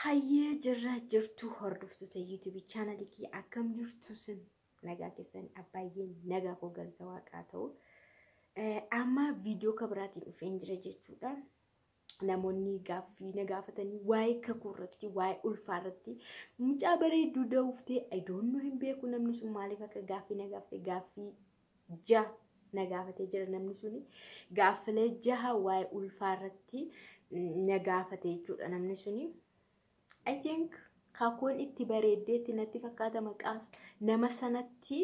Hayyee jirra jirtu hordoftoota YouTube channel kii akkam jirtu sin nagaa keessan abbaayeen nagaa koo galata waaqaa ta'u amma viidiyoo kabiraatiin dhufeen jira jechuudha. Namoonni gaaffii na gaafatanii waa'ee kakuu irratti waa'ee ulfaa irratti mucaa bareedduu da'uuftee I don't know hin beeku namni sun maaliif akka gaaffii na gaafate gaaffii ja na gaafatee jira namni suni gaaffilee jaha waa'ee ulfaa irratti na gaafate jechuudha namni suni. I think kakuun itti bareeddeetti natti fakkaata maqaas nama sanatti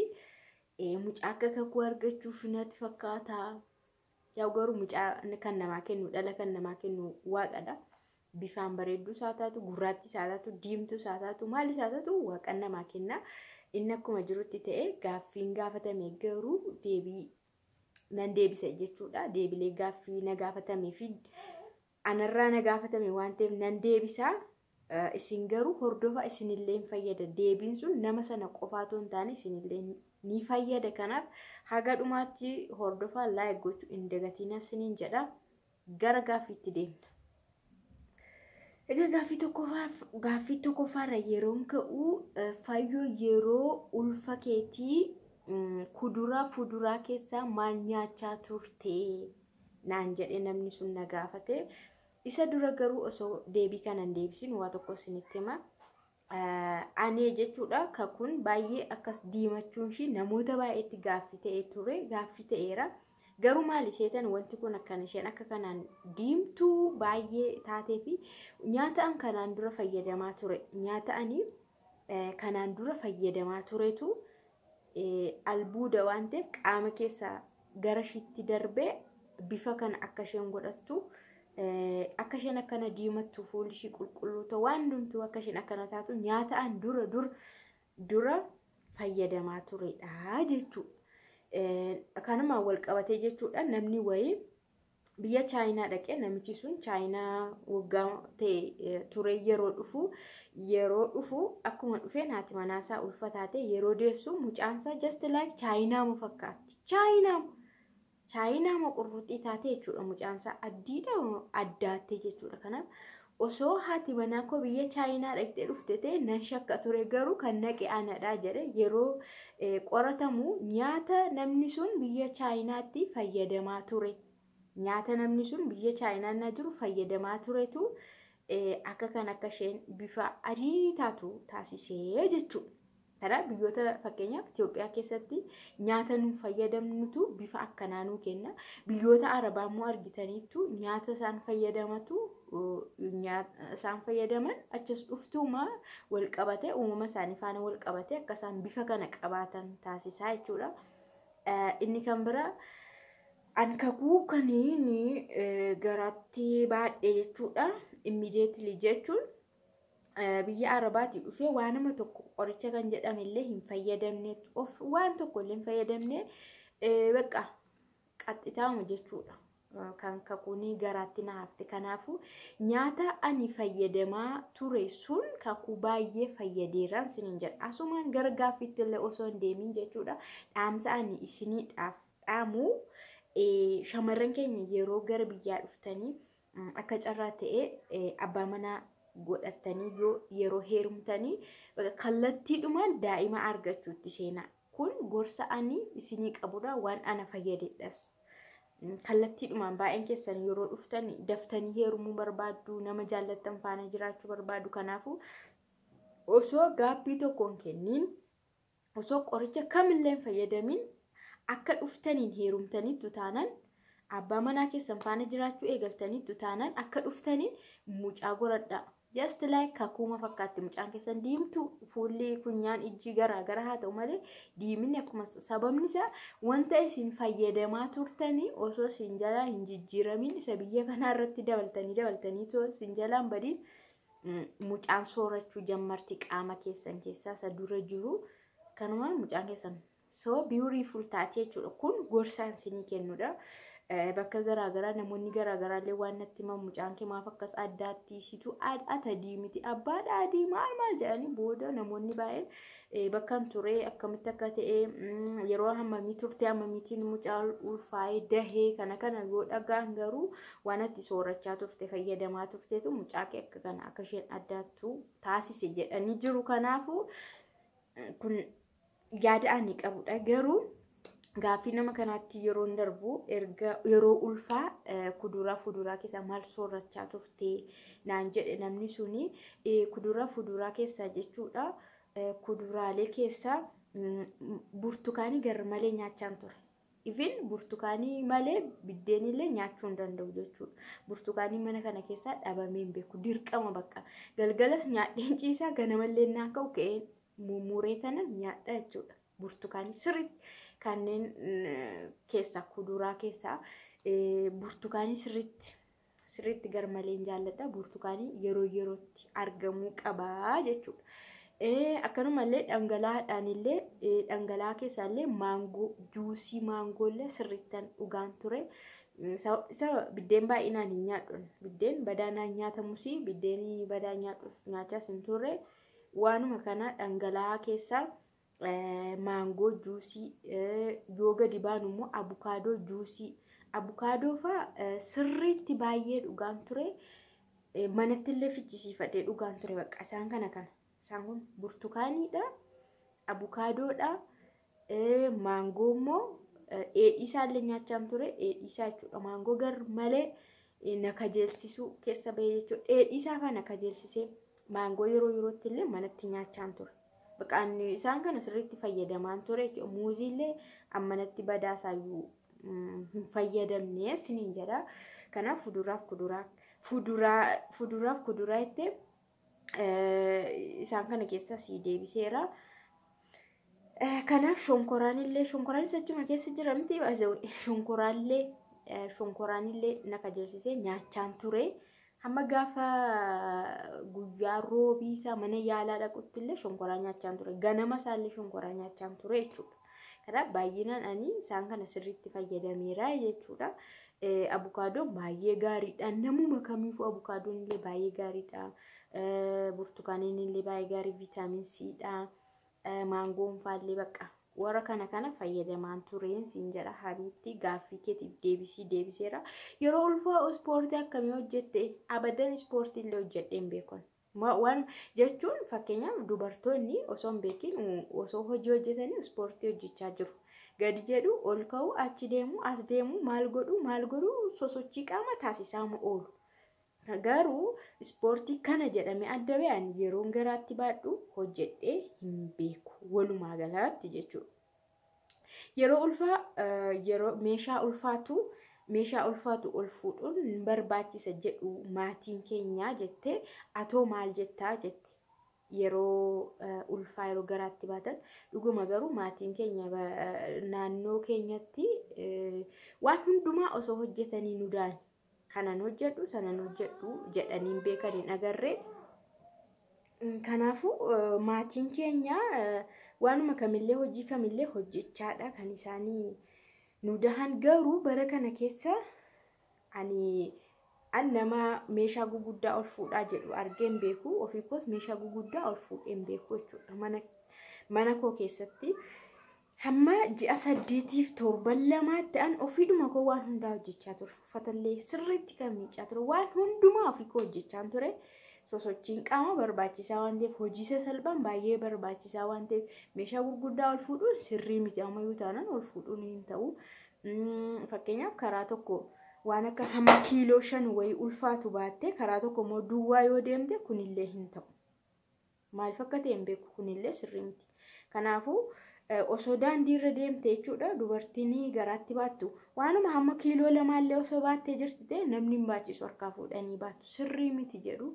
mucaa akka kakuu argachuuf natti fakkaata. Yaa garuu mucaa kan namaa kennu dhala kan namaa kennu waaqadha. Bifaan bareedduu isaa taatu gurraattii isaa taatu diimtuu isaa taatu maal isaa taatu waaqan namaa kenna. Inni akkuma jirutti ta'e gaaffiin gaafatame garuu deebii nan deebisa jechuudha. Deebilee gaaffii na gaafatame fi anarraa na gaafatame waan ta'eef nan deebisa. Isin garuu hordofa isinillee fayyada deebiin sun nama sana qofaatu hin taane isinillee ni fayyada kanaaf haga dhumaatti hordofa like gochuu hin dagatina isiniin jedha gara gaaffiitti deemna. Egaa gaaffii tokkoffaarra yeroon ka'u fayyoo yeroo ulfa keetii kuduraa fuduraa keessaa maal nyaachaa turte naan jedhe namni sun na gaafate. Isa dura garuu osoo deebii kanan deebisin waa tokko isinitti hima. Ani jechuudha kakuun baay'ee akkas diimachuun shi namoota baay'eetti gaaffii ta'ee ture gaaffii ta'eera. Garuu maali seetan wanti kun akkan isheen akka kanaan diimtuu baay'ee taatee fi nyaata an kanaan dura fayyadamaa ture. Nyaata ani kanaan dura fayyadamaa turetu albuuda waan ta'eef qaama keessaa gara shiitti darbee bifa kana akka isheen godhattu. Akka isheen akkana diimattu fuulli ishii qulqulluu ta'u waan hundumtuu akka isheen akkana taatu nyaata an dura fayyadamaa turedha jechuudha. Kanuma wal qabatee jechuudha namni wayii biyya Chaayinaa dhaqee namichi sun Chaayinaa waggaa ta'e ture yeroo dhufu akkuma dhufee naati manaasaa ulfataate yeroo deessu mucaansaa just like Chaayinaa mu fakkaatti. Chaayinaa maqurruuxii taatee jechuudha mucaansaa addiidha addaattee jechuudha. Kanaaf osoo haati manaa koo biyya Chaayinaa dhaqxee dhufte ta'e nan shakka ture garuu kan naqe anadha jedhe yeroo qoratamu nyaata namni sun biyya Chaayinaatti fayyadamaa ture. Nyaata namni sun biyya Chaayinaa na jiru fayyadamaa turetu akka kan akka isheen bifa adii taatu taasisee jechuudha. Kanaaf biyyoota fakkeenyaaf Itoophiyaa keessatti nyaata nu fayyadamnutu bifa akkanaa nu kenna. Biyyoota Arabaa immoo argitaniitu nyaata isaan fayyadaman achas dhuftuuma wal qabatee uumama isaanii faana wal qabatee akka isaan bifa kana qabaatan taasisaa jechuudha. Inni kan biraa an kakuu kaniin garaatti baadhee jechuudha. Immediately jechuun biyya Arabaatti dhufee waan nama tokko qoricha kan jedhame illee hin fayyadamne of waan tokko illee hin fayyadamne bakka qaxxitaama jechuudha. Kan kakuunii garaatti na hafte kanaafu nyaata ani fayyadamaa ture sun kakuu baay'ee fayyadeeraan sinin jedha. Asumaan gara gaaffiitti illee osoo hin deemin jechuudha. Dhaamsa ani isiniidhaaf dhaamu shamarran keenya yeroo gara biyyaa dhuftanii akka carraa ta'e abbaa manaa godhatanii yeroo heerumtanii kallattiidhumaan daa'ima argachuutti seenaa. Kun gorsa ani isinii qabudha waan ana fayyadedhas. Kallattiidhumaan baay'een keessan yeroo dhuftanii daftanii heerumuu barbaaddu nama jaallattan faana jiraachuu barbaaddu kanaafu osoo gaaffii tokkoon kenniin osoo qoricha kamillee fayyadamin akka dhuftaniin heerumtaniitu taanaan abbaa manaa keessan faana jiraachuu eegaltaniitu taanaan akka dhuftaniin mucaa godhadhaa. Just like kakuma fakkaatti mucaan keessan diimtuu fuulli funyaan ijji garaa haa ta'u malee diiminni akkuma sababni isaa wanta isin fayyadamaa turtanii osoo isin jalaa hin jijjiiramin isa biyya kanaa irratti dabaltanii too isin jalaan badiin mucaan soorachuu jammarti qaama keessan keessaa isa dura jiru kanuma mucaan keessan so beautiful taatee jechuudha. Kun gorsaan isinii kennudha. bakka garaagaraa namoonni garaagaraallee waan natti himan mucaan kee maaf akkas addaatti situ ata diimiti abbaadha adii maal jedhanii booda namoonni baay'een bakkan ture akkamitti akka ta'e yeroo hammamii turte hammamiitiin mucaa ulfaa'ee dahee kana yoo dhagaan garuu waan atti soorachaa turte fayyadamaa turteetu mucaa kee akka kana akka isheen addaattu taasise jedhanii jiru. Kanaafuu kun yaada ani qabudha garuu gaaffii nama kanaatti yeroo darbu erga yeroo ulfaa kuduraa fuduraa keessa maal soorachaa turte naan jedhe namni suni kuduraa fuduraa keessa jechuudha. Kuduraalee keessa burtukaanii garmalee nyaachaan ture. Even burtukaanii malee biddeenillee nyaachuu hin danda'u jechuudha. Burtukaanii mana kana keessa dhabamee hin beeku dirqama bakka galgalas nyaadheen ciisaa ganamallee naan ka'u ka'ee mummuree tanan nyaadha jechuudha. Burtukaanii sirriitti kanneen keessa kuduraa keessa burtukaanii sirriitti garmaleen jaalladha. Burtukaanii yerootti argamuu qabaa jechuudha. Akkanumallee dhangalaadhaanillee dhangala'aa keessaallee maangoo juusii maangoollee sirriittan dhugaan ture. Isa biddeen baay'inaan hin nyaadhu. Biddeen badaanaan nyaatamus biddeen badaan nyaachaas hin turre. Waanuma kana dhangala'aa keessaa maangoo juusii yoo gadi baanu immoo abukaadoo juusii abukaadoo fa'aa sirriitti baay'ee dhugaan ture. Manatti illee fichisiifadhee dhugaan ture bakka isaan kana isaan kun burtukaaniidha, abukaadoodha, maangoo immoo dheedhiisaa illee nyaachaan ture. Dheedhiisaa jechuudha maangoo gar malee na kajeelsisuu keessa bahee jechuudha. Dheedhiisaa fa'aa na kajeelsisee maangoo yerootti illee manatti nyaachaan ture. Bakkaan isaan kana sirriitti fayyadamaan ture. Muuziillee ammanatti badaasayyuu hin fayyadamne siniin jedha. Kanaaf fuduraaf kuduraa itti isaan kana keessa sii deebiseera. Kanaaf shonkoraanis achuma keessa jira miti shonkoraanillee na kajeelsisee nyaachaan ture. Hamma gaafa guyyaa roobiisaa mana yaalaa dhaqutti illee shonkoraa nyaachaan ture. Ganama isaallee shonkoraa nyaachaan ture jechuudha. Kanaaf baay'inaan ani isaan kana sirriitti fayyadameera jechuudha. Abukaadoon baay'ee gaariidha. Namuma kamiifuu abukaadoon illee baay'ee gaariidha. Burtukaaniin illee baay'ee gaarii viitaamin Cdha. Maangoon faallee bakka warra kana fayyadamaan tureen siin jedha. Habiitti gaaffii keetiif deebiseera. Yeroo ulfaa ispoortii akkamii hojjette? Abadan ispoortii illee hojjedhee hin beekon. Waan jechuun fakkeenyaaf dubartoonni osoo hin beekin osoo hojii hojjetanii ispoortii hojjechaa jiru. Gadi jedhu ol ka'u achi deemu as deemu maal godhu sosochii qaama taasisaa oolu. Garuu ispoortii kana jedhame adda ba'an yeroon garaatti baadhu hojjedhee hin beeku walumaa galaatti jechuudha. Yeroo ulfaa yeroo meeshaa ulfaatu ol fuudhuun barbaachisa jedhu maatiin keenya jettee atoo maal jettaa jette. Yeroo ulfaa yeroo garaatti baatan dhuguma garuu maatiin keenya naannoo keenyatti waan hundumaa osoo hojjetanii nu daani. Kanan hojjedhu sanan hojjedhu jedhaniin beekaniin agarree. Kanaafuu maatiin keenya waanuma kamillee hojii kamillee hojjechaadha kan isaanii nu dahan. Garuu bara kana keessa ani nama meeshaa guguddaa ol fuudhaa jedhu argee hin beeku. Ofii koos meeshaa guguddaa ol fuudhee hin beeku jechuudha. Mana koo keessatti hamma ji'a 8-7 ta'an ofiidhuma koo waan hundaa hojjechaa ture. Uffatallee sirriitti kan miicaa ture. Waan hundumaa ofii koo hojjechaa ture. Sosochiin qaama barbaachisaa waan ta'eef hojii sasalphaan baay'ee barbaachisaa waan ta'eef meeshaa gurguddaa ol fuudhuun sirrii miti. Ammayyuu taanaan ol fuudhuun hin ta'u. Fakkeenyaaf karaa tokko waan akka hamma kiiloo 5 wayii ulfaatu baattee karaa tokko immoo duwwaa yoo deemte kunillee hin ta'u. Maaliif akka ta'e hin beeku kunillee sirrii miti. Kanaafuu osoo daandii irra deemte jechuudha dubartiin garaatti baattu waanuma hamma kiiloo 2 osoo baattee jirti namni hin baachisu harkaa fuudhanii baattu sirrii miti jedhu.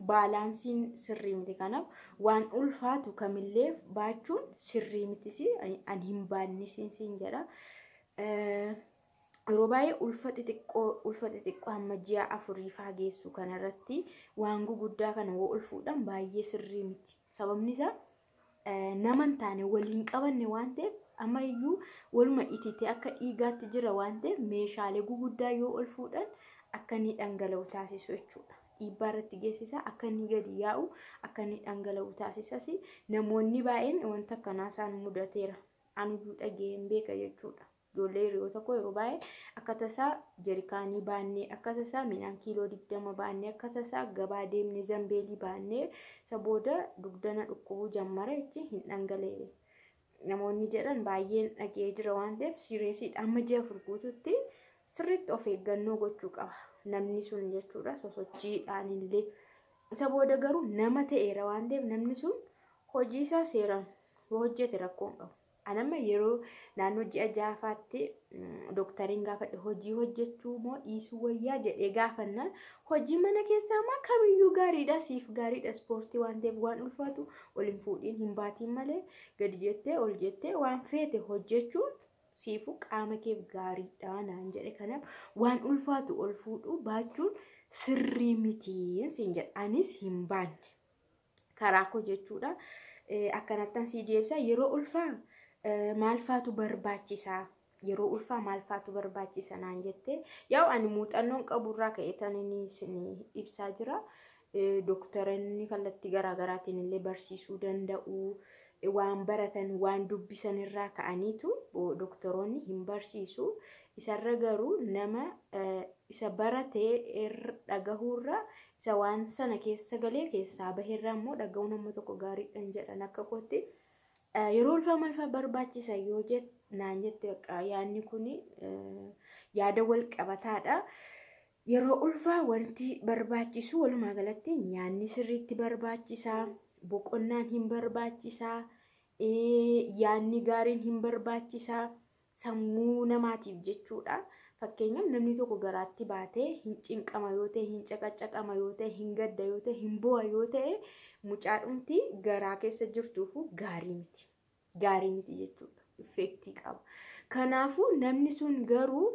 Baalaansiin sirrii miti. Kanaaf waan ulfaatu kamillee baachuun sirrii mitis ani hin baanne siin jedha. Yeroo baay'ee ulfa xixiqqoo hamma ji'a 4 faa geessu kanarratti waan guguddaa kana ol fuudhan baay'ee sirrii miti. Sababni isaa naman taane waliin qabanne waan ta'eef ammayyuu waluma ititee akka dhiigaatti jira waan ta'eef meeshaalee guguddaa yoo ol fuudhan akka inni dhangala'u taasisu jechuudha. Dhiibbaa irratti geessisa akka inni gadi yaa'u akka inni dhangala'u taasisas namoonni baay'een wanta akkanaa isaan mudateera. Aniyyuu dhageen beeka jechuudha. Ijoollee hiriyoota koo yeroo baay'ee akka tasaa jerikaanii baannee akka tasaa midhaan kiiloo 20 baannee akka tasaa gabaa deemnee zambeelii baannee isa booda dugdana dhukkubuu jammara jechi hin dhangala'e. Namoonni jedhan baay'een dhagee jira waan ta'eef sireesiidha amma ji'a furguututti sirriitti of eeggannoo gochuu qaba namni sun jechuudha sosochiidhaan illee. Isa booda garuu nama ta'eera waan ta'eef namni sun hojii isaa seeraan yoo hojjete rakkoo hin qabu. Anama yeroo naannoo ji'a jaafaatti doktariin gaafadhe hojii hojjechuu moo dhiisuu wayyaa jedhee gaafannaan hojii mana keessaa maa kamiyyuu gaariidha siif gaariidha ispoortii waan ta'eef waan ulfaatu ol hin fuudhiin hin baatiin malee gadi jettee ol jettee waan feete hojjechuun siifu qaama keef gaariidha naan jedhe. Kanaaf waan ulfaatu ol fuudhuu baachuun sirrii mitiin siin jedha. Anis hin baanne karaa koo jechuudha. Akkanattan sii deebisa yeroo ulfaa maal faatu barbaachisaa yeroo ulfaa maal faatu barbaachisa naan jette yaa'u ani muuxannoon qaburraa ka'eetan inni ibsaa jira. Doktoronni kallattii garaagaraatiin illee barsiisuu danda'u waan baratan waan dubbisan irraa ka'aniitu doktoroonni hin barsiisu. Isarra garuu nama isa baratee dhagahuurra isa waan sana keessa galee keessaa baheerraa immoo dhaga'uu nama tokko gaariidhaan jedhan akka kootti. Yeroo ulfaa maal fa'aa barbaachisa yoo naan jette yaadni kun yaada wal qabataadha. Yeroo ulfaa wanti barbaachisu walumaa galatti nyaanni sirriitti barbaachisaa, boqonnaan hin barbaachisaa, yaadni gaariin hin barbaachisaa sammuu namaatiif jechuudha. Fakkeenyaaf namni tokko garaatti baatee hin cinqama yoo ta'e, hin caqacaqama yoo ta'e, hin gadda yoo ta'e, hin bo'a yoo ta'e mucaadhumti garaa keessa jirtuufu gaarii miti. Gaarii miti jechuudha. Effektii qaba. Kanaafuu namni sun garuu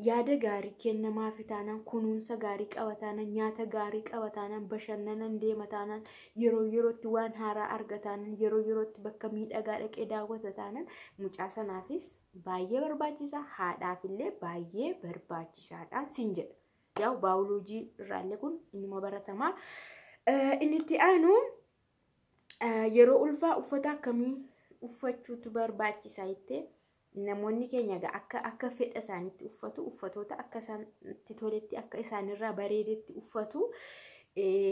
yaada gaarii kennamaafi taanaan kunuunsa gaarii qaba taanaan nyaata gaarii qaba taanaan bashannanan deema taanaan yeroo yerootti waan haaraa arga taanaan yeroo yerootti bakka miidhagaa dhaqee daawwata taanaan mucaa sanaafis baay'ee barbaachisaa haadhaafillee baay'ee barbaachisaadhaan siin jedha. Yaa'u baayoloojii irraallee kun inuma baratamaa. Inni itti aanu yeroo ulfaa uffata akkamii uffachuutu barbaachisaa jettee namoonni keenya akka fedha isaaniitti uffatu uffatoota akka isaanitti toletti akka isaanirraa bareedetti uffatu.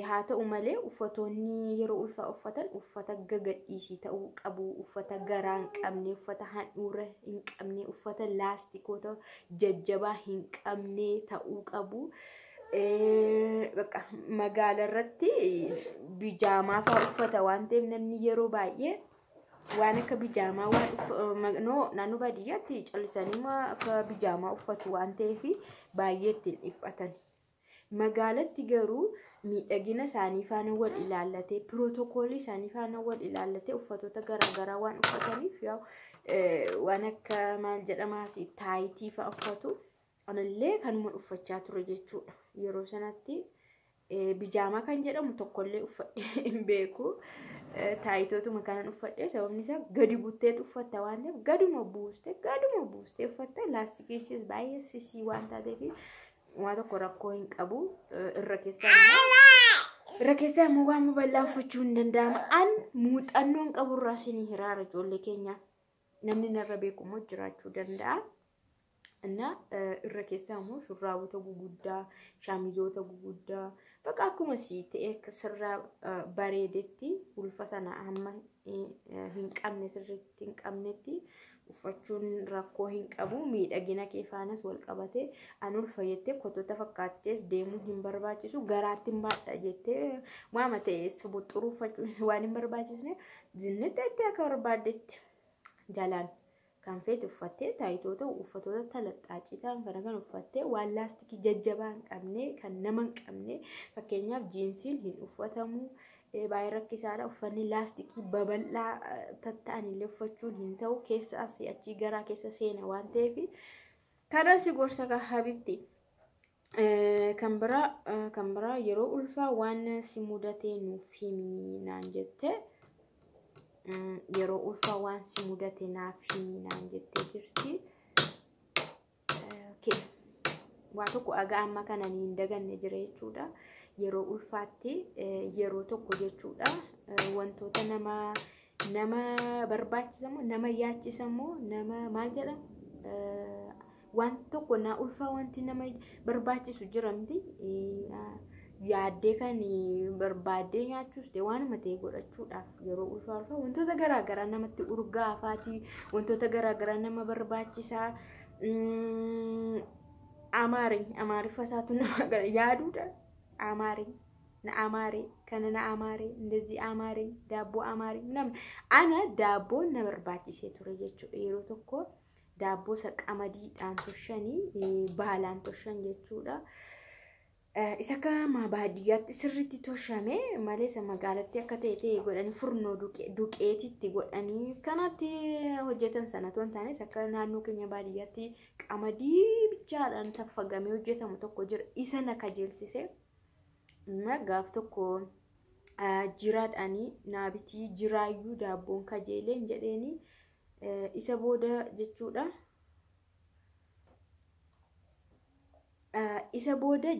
Haa ta'u malee uffatoonni yeroo ulfaa uffatan uffata gagadhiisii ta'uu qabu, uffata garaa hin qabne, uffata handhuura hin qabne, uffata laastikoota jajjabaa hin qabne ta'uu qabu. Magaala irratti bijaamaa fa'aa uffata waan ta'eef namni yeroo baay'ee waan akka bijaamaa waan naannoo baadiyyaatti callisanii akka bijaamaa uffatu waan ta'eef baay'ee ittiin dhiphatan. Magaalatti garuu miidhagina isaanii faana wal ilaallatee pirootokoolii isaanii faana wal ilaallatee uffatoota garaagaraa waan uffataniif waan akka maal jedhamaas taayitii fa'aa uffatu. Anallee kanuma uffachaa ture jechuudha. Yeroo sanatti bijaamaa kan jedhamu tokkollee uffadhee hin beeku. Taayitootuma kanan uffadhee sababni isaa gadi butteetu uffatta waan ta'eef gaduma buustee uffatta. Laastikiinshis baay'ee sisii waan taateef waan tokko rakkoo hin qabu. Irra keessaa immoo waan bal'aa uffachuu hin danda'ama. An muuxannoon qaburraa isinii hiraara ijoollee keenya. Namni narra beeku immoo jiraachuu danda'a. Irra keessaa immoo shurraabota guguddaa, shaamizoota guguddaa bakka akkuma sii ta'e sirraa bareedetti ulfa sana hamma hin qabne sirriitti hin qabnetti uffachuun rakkoo hin qabu. Miidhagina kee faanas wal qabatee an ulfa jettee kotota fakkaattees deemuun hin barbaachisu. Garaatti hin baadha jettee waama ta'e buxxuruu uffachuun waan hin barbaachisne zinnitti jettee akka barbaaddetti jalaan kan feete uffattee taayitoota uffatoota talaxxaacii ta'an kan uffattee waan laastikii jajjabaa hin qabne kan nama hin qabne fakkeenyaaf jiinsiin hin uffatamu. Baay'ee rakkisaadha. Uffanni laastikii babal'aa tatta'an illee uffachuun hin ta'u. Keessa asii achii garaa keessa seena waan ta'eef kanan si gorsa habibti. Kan biraa yeroo ulfaa waan si mudatee nuuf himi naan jette. yeroo ulfaa waan si mudate naaf himinaan jettee jirti. Waa tokko aga amma kana hin daganne jira jechuudha. Yeroo ulfaatti yeroo tokko jechuudha. Wantoota nama barbaachisamoo nama yaachisamoo nama maal jedhama waan tokko na ulfaa wanti nama barbaachisu jira miti. Yaaddee kan barbaadee nyaachuus ta'e waanuma ta'e godhachuudhaaf yeroo ulfaa wantoota garaagaraa namatti urgaafaati wantoota garaagaraa nama barbaachisaa amaariffa isaatu nama yaaduudha. Amaare kana na amaare እንደዚህ amaare ዳቦ amaare ana ዳቦ na barbaachisee ture jechuudha. Yeroo tokko ዳቦ qamadii toshanii baalaan toshan jechuudha. Isa kama baadiyyaatti sirriitti toshame malee isa magaalatti akka ta'e godhanii furnoo duqeetitti godhanii kanatti hojjetan sanatu waan taanes akka naannoo keenya baadiyyaatti qamadii bichaadhaan taffagamee hojjetamu tokko jira. Isa na kajeelsise gaaf tokko jiraadhaanii naabitii jiraayyuu daabboon kajeeleen jedheeni isa booda jechuudha. Isa booda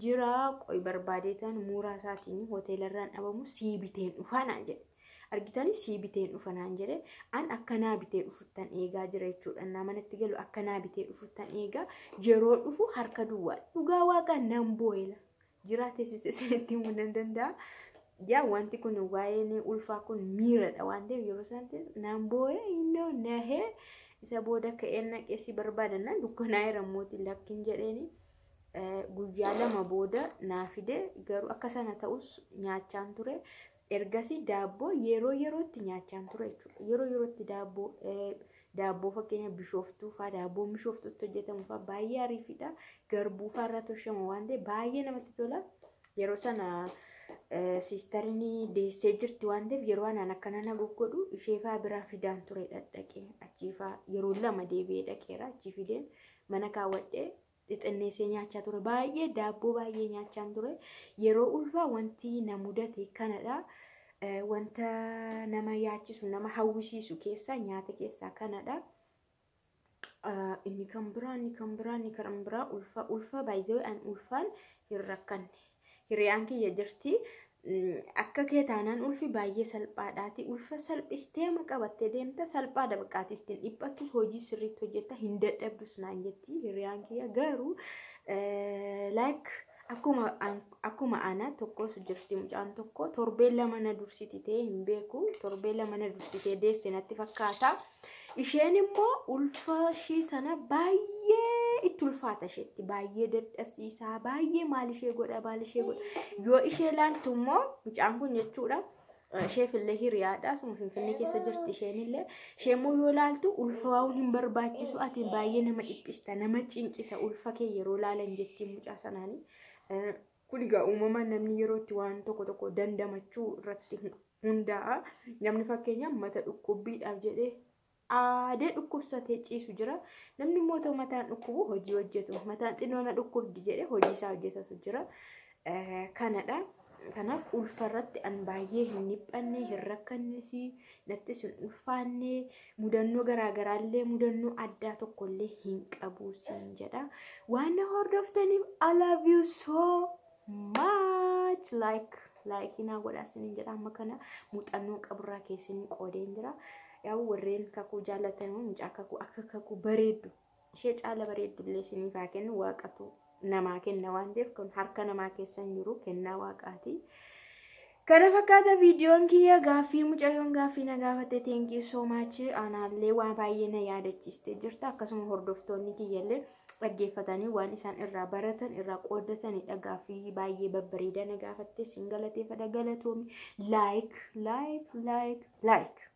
jiraa qoy barbaadeetan muuraa isaatiin hoteelarraan dhabamu siibiteen dhufanaan jedhe. Argitanii siibiteen dhufanaan jedhe an akkanaa bitee dhufuttan eegaa jira jechuudha. Namanatti galu akkanaa bitee dhufuttan eegaa yeroo dhufu harka duwwaa dhugaa waaqa nan boo'ela. Jiraa teessise sanitti himuu nan danda'a. Yaa wanti kun waa'een ulfaa kun miiradha waan ta'eef yeroo isaatti nan boo'e innoo nahee isa booda ka'een naqeessi barbaadanna dukkanaa hirammootiin lakkin jedheeni. Guyyaa lama booda naafide garuu akka sana ta'us nyaachaan ture. Ergasii daabboo yerootti nyaachaan ture jechuudha. Yerootti daabboo fakkeenya bishooftuu fa'aa daabboo bishooftuutti hojjetamu fa'aa baay'ee ariifidha. Garbuu fa'aa irra toshama waan ta'eef baay'ee namatti tola. Yeroo sana siistarni deessee jirti waan ta'eef yeroo anaan akkana na goggodhu ishee fa'aa biraa fidaan ture dhaqee achii fa'aa yeroo lama deebi'ee dhaqeera achii fideen mana kaawwadhee. Xixinneessee nyaachaa ture baay'ee daabboo baay'ee nyaachaan ture. Yeroo ulfaa wanti na mudate kanadha. Wanta nama yaachisu nama hawwisiisu keessa nyaata keessaa kanadha. Inni kan biraa ulfa baay'ee an ulfaan hin rakkanne. Hiriyaan kiyya jirti. Akka kee taanaan ulfi baay'ee salphaadhaati. Ulfa salphistee qabattee deemta salphaadha baqaati ittiin dhiphattus hojii sirriitti hojjetta hin dadhabdus naan jetti. Hiriyaan kiyya garuu akkuma ana tokkos jirti mucaan tokko torbee lama na dursiti ta'e hin beeku. Torbee lama na dursitee deesse natti fakkaata. Isheen immoo ulfa ishii sana baay'ee itti ulfaata isheetti baay'ee dadhabsiisaa baay'ee maal ishee godha yoo ishee ilaaltu immoo mucaan kun jechuudha. Isheefillee hiriyaadha suma Finfinnee keessa jirti isheenillee. Isheemmoo yoo ilaaltu ulfa waan hin barbaachisu ati baay'ee nama dhiphista nama cinqita ulfa kee yeroo ilaalan jetti mucaa sanaanii. Kun egaa uumamaan namni yerootti waan tokko dandamachuu irratti hundaa'a. Namni fakkeenyaaf mata dhukkubbiidhaaf jedhee aadee dhukkubsatee ciisu jira. Namni immoo mataan dhukkubu hojii hojjetu. Mataan xinnoona dhukkubdi jedhee hojii isaa hojjetatu jira. Kanadha. Kanaaf ulfarratti an baay'ee hin dhiphanne hin rakkannes nattis hin ulfaanne mudannoo garaagaraallee mudannoo addaa tokkollee hin qabu siin jedha. Waan na hordoftaniif I love you so much. Like ina godhaa siin jedha. Amma kana muuxannoo qaburraa keessanii qoodeen jira. Yaa warreen kakuu jaallatan mucaa kakuu akka kakuu bareeddu ishee caala bareeddullee isiniif haa kennu waaqatu namaa kenna waan ta'eef kun harka namaa keessan jiru kennaa waaqaati. Kana fakkaata viidiyoon kiyya gaaffii mucayyoon gaaffii na gaafatte thank you so much. Anaallee waan baay'ee na yaadachiistee jirta akkasuma hordoftoonni kiyyallee dhaggeeffatanii waan isaan irraa baratan irraa qooddatanidha. Gaaffii baay'ee babbareeda na gaafatte siin galateeffadha galatoomi like.